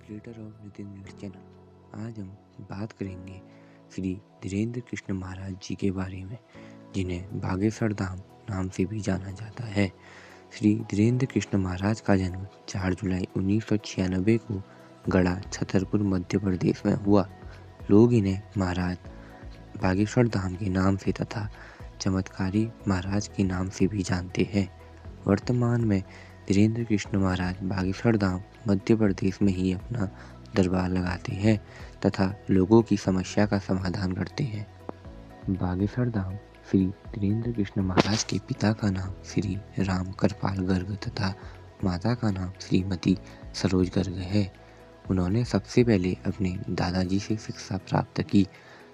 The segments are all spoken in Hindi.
Creator of Nitin news channel. आज हम बात करेंगे श्री धीरेन्द्र कृष्ण महाराज जी के बारे में, जिन्हें बागेश्वर धाम नाम से भी जाना जाता है। श्री धीरेन्द्र कृष्ण महाराज का जन्म 4 जुलाई 1996 को गढ़ा छतरपुर मध्य प्रदेश में हुआ। लोग इन्हें महाराज बागेश्वर धाम के नाम से तथा चमत्कारी महाराज के नाम से भी जानते हैं। वर्तमान में धीरेन्द्र कृष्ण महाराज बागेश्वर धाम मध्य प्रदेश में ही अपना दरबार लगाते हैं तथा लोगों की समस्या का समाधान करते हैं। बागेश्वर धाम श्री धीरेन्द्र कृष्ण महाराज के पिता का नाम श्री राम कृपाल गर्ग तथा माता का नाम श्रीमती सरोज गर्ग है। उन्होंने सबसे पहले अपने दादाजी से शिक्षा प्राप्त की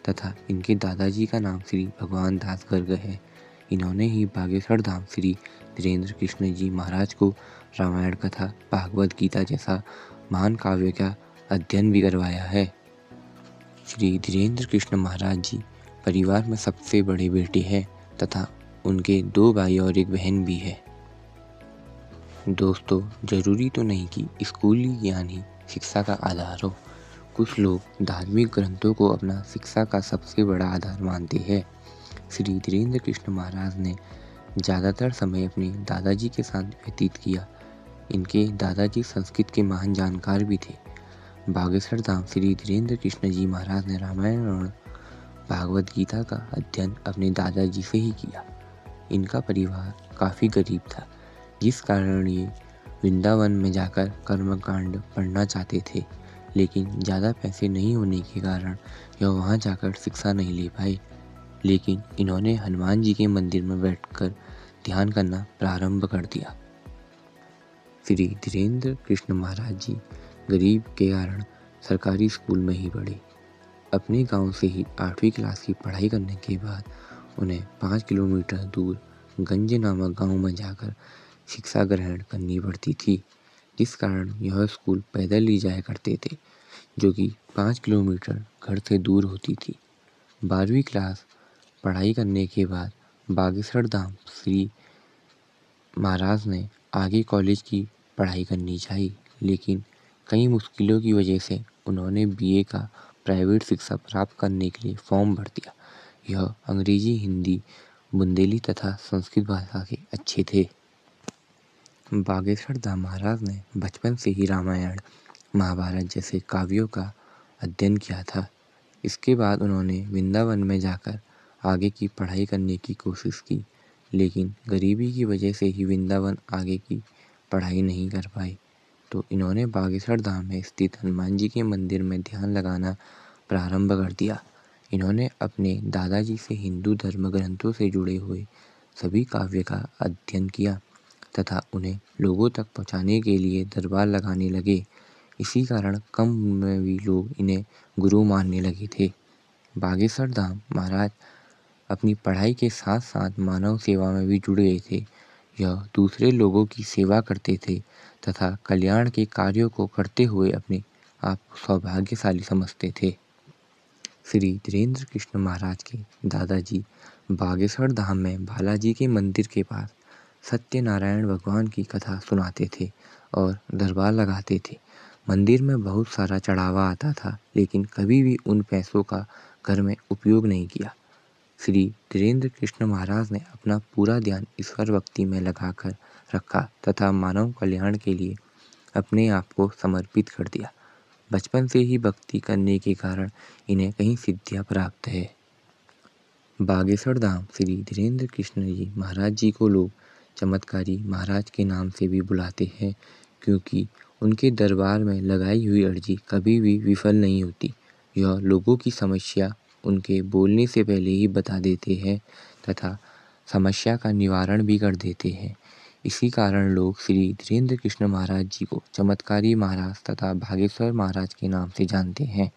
तथा इनके दादाजी का नाम श्री भगवान दास गर्ग है। इन्होंने ही बागेश्वर धाम श्री धीरेन्द्र कृष्ण जी महाराज को रामायण कथा, भागवत गीता जैसा महान काव्य का अध्ययन भी करवाया है। श्री धीरेन्द्र कृष्ण महाराज जी परिवार में सबसे बड़े बेटे हैं तथा उनके 2 भाई और 1 बहन भी है। दोस्तों, जरूरी तो नहीं कि स्कूली ज्ञान ही शिक्षा का आधार हो। कुछ लोग धार्मिक ग्रंथों को अपना शिक्षा का सबसे बड़ा आधार मानते हैं। श्री धीरेन्द्र कृष्ण महाराज ने ज़्यादातर समय अपने दादाजी के साथ व्यतीत किया। इनके दादाजी संस्कृत के महान जानकार भी थे। बागेश्वर धाम श्री धीरेन्द्र कृष्ण जी महाराज ने रामायण और भागवत गीता का अध्ययन अपने दादाजी से ही किया। इनका परिवार काफ़ी गरीब था, जिस कारण ये वृंदावन में जाकर कर्मकांड पढ़ना चाहते थे, लेकिन ज़्यादा पैसे नहीं होने के कारण यह वहाँ जाकर शिक्षा नहीं ले पाए। लेकिन इन्होंने हनुमान जी के मंदिर में बैठकर ध्यान करना प्रारंभ कर दिया। श्री धीरेन्द्र कृष्ण महाराज जी गरीब के कारण सरकारी स्कूल में ही पढ़े। अपने गांव से ही 8वीं क्लास की पढ़ाई करने के बाद उन्हें 5 किलोमीटर दूर गंज नामक गांव में जाकर शिक्षा ग्रहण करनी पड़ती थी, जिस कारण यह स्कूल पैदल ही जाया करते थे, जो कि 5 किलोमीटर घर से दूर होती थी। 12वीं क्लास पढ़ाई करने के बाद बागेश्वर धाम श्री महाराज ने आगे कॉलेज की पढ़ाई करनी चाहिए, लेकिन कई मुश्किलों की वजह से उन्होंने बीए का प्राइवेट शिक्षा प्राप्त करने के लिए फॉर्म भर दिया। यह अंग्रेजी, हिंदी, बुंदेली तथा संस्कृत भाषा के अच्छे थे। बागेश्वर धाम महाराज ने बचपन से ही रामायण, महाभारत जैसे काव्यों का अध्ययन किया था। इसके बाद उन्होंने वृंदावन में जाकर आगे की पढ़ाई करने की कोशिश की, लेकिन गरीबी की वजह से ही वृंदावन आगे की पढ़ाई नहीं कर पाए। तो इन्होंने बागेश्वर धाम में स्थित हनुमान जी के मंदिर में ध्यान लगाना प्रारंभ कर दिया। इन्होंने अपने दादाजी से हिंदू धर्म ग्रंथों से जुड़े हुए सभी काव्य का अध्ययन किया तथा उन्हें लोगों तक पहुंचाने के लिए दरबार लगाने लगे। इसी कारण कम उम्र में भी लोग इन्हें गुरु मानने लगे थे। बागेश्वर धाम महाराज अपनी पढ़ाई के साथ साथ मानव सेवा में भी जुड़ गए थे। यह दूसरे लोगों की सेवा करते थे तथा कल्याण के कार्यों को करते हुए अपने आप को सौभाग्यशाली समझते थे। श्री धीरेन्द्र कृष्ण महाराज के दादाजी बागेश्वर धाम में बालाजी के मंदिर के पास सत्यनारायण भगवान की कथा सुनाते थे और दरबार लगाते थे। मंदिर में बहुत सारा चढ़ावा आता था, लेकिन कभी भी उन पैसों का घर में उपयोग नहीं किया। श्री धीरेन्द्र कृष्ण महाराज ने अपना पूरा ध्यान ईश्वर भक्ति में लगाकर रखा तथा मानव कल्याण के लिए अपने आप को समर्पित कर दिया। बचपन से ही भक्ति करने के कारण इन्हें कई सिद्धियां प्राप्त है। बागेश्वर धाम श्री धीरेन्द्र कृष्ण जी महाराज जी को लोग चमत्कारी महाराज के नाम से भी बुलाते हैं, क्योंकि उनके दरबार में लगाई हुई अर्जी कभी भी विफल नहीं होती। यह लोगों की समस्या उनके बोलने से पहले ही बता देते हैं तथा समस्या का निवारण भी कर देते हैं। इसी कारण लोग श्री धीरेन्द्र कृष्ण महाराज जी को चमत्कारी महाराज तथा बागेश्वर महाराज के नाम से जानते हैं।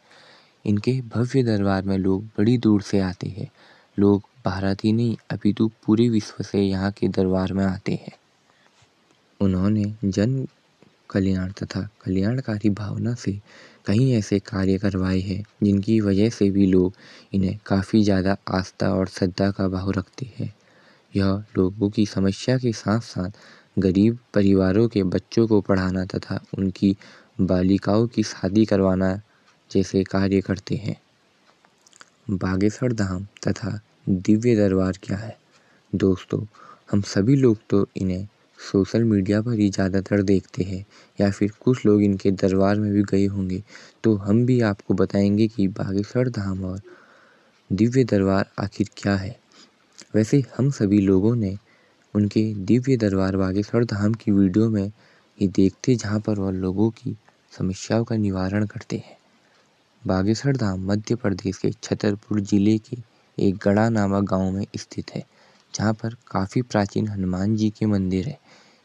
इनके भव्य दरबार में लोग बड़ी दूर से आते हैं। लोग भारत ही नहीं अपितु पूरे विश्व से यहाँ के दरबार में आते हैं। उन्होंने जन कल्याण तथा कल्याणकारी भावना से कई ऐसे कार्य करवाए हैं, जिनकी वजह से भी लोग इन्हें काफ़ी ज़्यादा आस्था और श्रद्धा का भाव रखते हैं। यह लोगों की समस्या के साथ साथ गरीब परिवारों के बच्चों को पढ़ाना तथा उनकी बालिकाओं की शादी करवाना जैसे कार्य करते हैं। बागेश्वर धाम तथा दिव्य दरबार क्या है? दोस्तों, हम सभी लोग तो इन्हें सोशल मीडिया पर ही ज़्यादातर देखते हैं या फिर कुछ लोग इनके दरबार में भी गए होंगे। तो हम भी आपको बताएंगे कि बागेश्वर धाम और दिव्य दरबार आखिर क्या है। वैसे हम सभी लोगों ने उनके दिव्य दरबार बागेश्वर धाम की वीडियो में ही देखते, जहाँ पर वह लोगों की समस्याओं का निवारण करते हैं। बागेश्वर धाम मध्य प्रदेश के छतरपुर जिले के एक गढ़ा नामक गांव में स्थित है, जहां पर काफ़ी प्राचीन हनुमान जी के मंदिर है।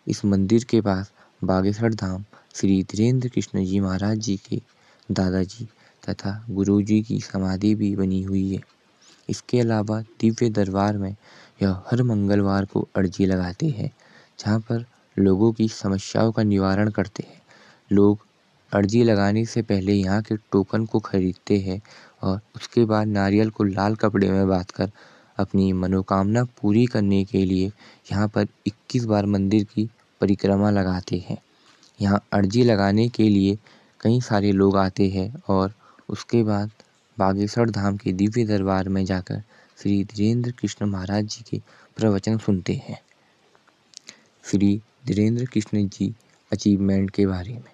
इस मंदिर के पास बागेश्वर धाम श्री धीरेन्द्र कृष्ण जी महाराज जी के दादाजी तथा गुरु जी की समाधि भी बनी हुई है। इसके अलावा दिव्य दरबार में यह हर मंगलवार को अर्जी लगाते हैं, जहाँ पर लोगों की समस्याओं का निवारण करते हैं। लोग अर्जी लगाने से पहले यहाँ के टोकन को खरीदते हैं और उसके बाद नारियल को लाल कपड़े में बांधकर अपनी मनोकामना पूरी करने के लिए यहाँ पर 21 बार मंदिर की परिक्रमा लगाते हैं। यहाँ अर्जी लगाने के लिए कई सारे लोग आते हैं और उसके बाद बागेश्वर धाम के दिव्य दरबार में जाकर श्री धीरेन्द्र कृष्ण महाराज जी के प्रवचन सुनते हैं। श्री धीरेन्द्र कृष्ण जी अचीवमेंट के बारे में।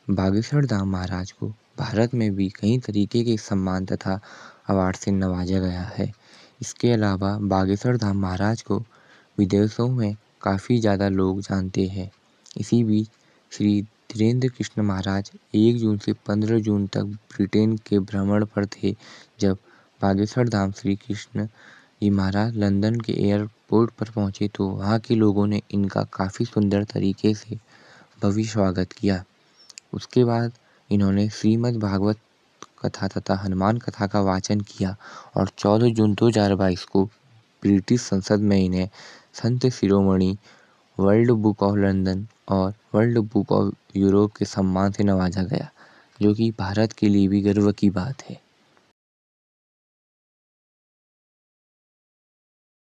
बागेश्वर धाम महाराज को भारत में भी कई तरीके के सम्मान तथा अवार्ड से नवाजा गया है। इसके अलावा बागेश्वर धाम महाराज को विदेशों में काफ़ी ज़्यादा लोग जानते हैं। इसी बीच श्री धीरेन्द्र कृष्ण महाराज 1 जून से 15 जून तक ब्रिटेन के भ्रमण पर थे। जब बागेश्वर धाम श्री कृष्ण जी महाराज लंदन के एयरपोर्ट पर पहुँचे तो वहाँ के लोगों ने इनका काफ़ी सुंदर तरीके से भव्य स्वागत किया। उसके बाद इन्होंने श्रीमद् भागवत कथा तथा हनुमान कथा का वाचन किया और 14 जून 2022 को ब्रिटिश संसद में इन्हें Sant Shiromani world book of London और वर्ल्ड बुक ऑफ यूरोप के सम्मान से नवाजा गया, जो कि भारत के लिए भी गर्व की बात है।